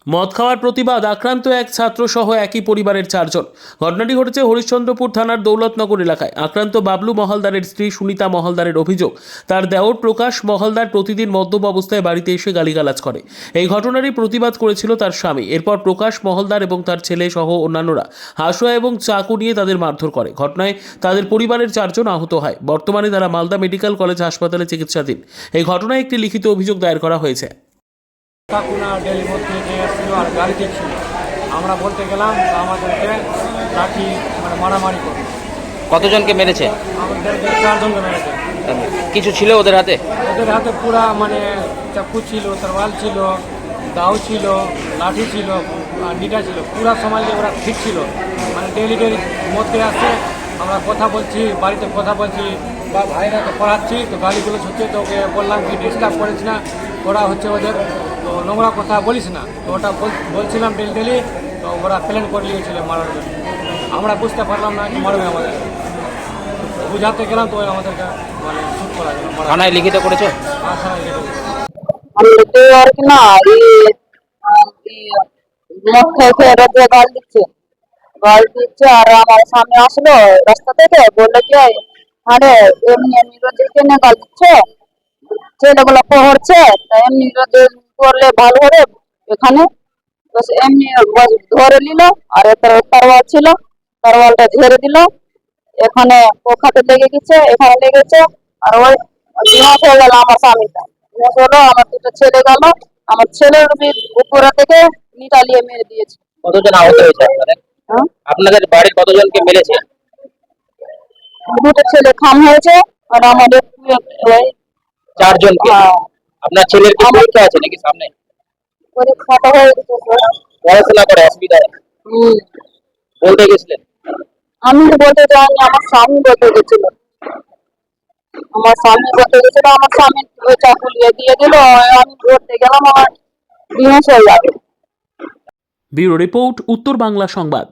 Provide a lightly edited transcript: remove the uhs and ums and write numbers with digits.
মদ খাওয়ার প্রতিবাদ আক্রান্ত এক ছাত্র সহ একই পরিবারের চারজন। ঘটনাটি ঘটেছে হরিশ্চন্দ্রপুর থানার দৌলতনগর এলাকায়। আক্রান্ত বাবলু মহলদারের স্ত্রী সুনিতা মহলদারের অভিযোগ, তার দেওর প্রকাশ মহলদার প্রতিদিন মদ্যপ অবস্থায় বাড়িতে এসে গালিগালাজ করে। এই ঘটনারই প্রতিবাদ করেছিল তার স্বামী। এরপর প্রকাশ মহলদার এবং তার ছেলে সহ অন্যান্যরা হাসুয়া এবং চাকু নিয়ে তাদের মারধর করে। ঘটনায় তাদের পরিবারের চারজন আহত হয়। বর্তমানে তারা মালদা মেডিকেল কলেজ হাসপাতালে চিকিৎসাধীন। এই ঘটনায় একটি লিখিত অভিযোগ দায়ের করা হয়েছে। কাকুনা ডেলি মধ্যে যে এসেছিল আর গাড়িতে ছিল, আমরা বলতে গেলাম তো আমাদেরকে লাঠি মারামারি করে। কতজনকে মেরেছে? আমাদেরকে চারজনকে মেরেছে। কিছু ছিল ওদের হাতে? ওদের হাতে পুরা চাকু ছিল, তরোয়াল ছিল, দাও ছিল, লাঠি ছিল, নিটা ছিল, পুরা সময় ওরা ঠিক ছিল। ডেলি মধ্যে আসছে, আমরা কথা বলছি, বাড়িতে কথা বলছি বা ভাইরাকে পড়াচ্ছি, তো গালিগুলো হচ্ছে। তো ওকে বললাম কি ডিস্টার্ব করিস না, ওরা হচ্ছে ওদের তো নোংরা কথা বলিস না। তো ওটা বলছিলাম ডেলি, তো ওরা প্ল্যান করে নিয়েছিল মারার জন্য। আমরা বুঝতে পারলাম না কি মারবে আমাদের, বুঝাতে গেলাম তো আমাদেরকে শুট করা গেল। থানায় লিখিত করেছো? আর কি না মদ খেয়ে রোদে গাল দিচ্ছে আর আমার সামনে আসলো রাস্তা থেকে, বললো কি আরে এমনি এমনি রোদে কেনে গাল দিচ্ছে, ছেলেগুলো পড়ছে, তা এমনি রোদে করলে ভালো হবে এখানে। বস এমনি ধরে নিল, আর তরোয়াল ছিল, তরোয়ালটা ঝেড়ে দিল, এখানে পোখাতে লেগে গেছে, এখানে লেগেছে। আর ওই বিমস হয়ে গেল আমার স্বামীটা, বিমস হলো, আমার দুটো ছেলে গেল, আমার ছেলের উপরে থেকে নিটালিয়ে মেরে দিয়েছে। কতজন আহত হয়েছে আপনাদের? হ্যাঁ, আপনাদের বাড়ির কতজনকে মেরেছে? দুটো ছেলে খাম হয়েছে, আর আমাদের চারজনকে। আপনার ছেলের কি পরীক্ষা আছে নাকি সামনে? খাতা হয়ে গেছে। পড়াশোনা করে অসুবিধা হয়? হম, বলতে গেছিলেন? আমি বলতে যাইনি, আমার স্বামী বলতে গেছিল। আমার স্বামী ওই চাকু দিয়ে দিল, আমি ধরতে গেলাম, আমার বিমস হয়ে যাবে। ব্যুরো রিপোর্ট, উত্তর বাংলা সংবাদ।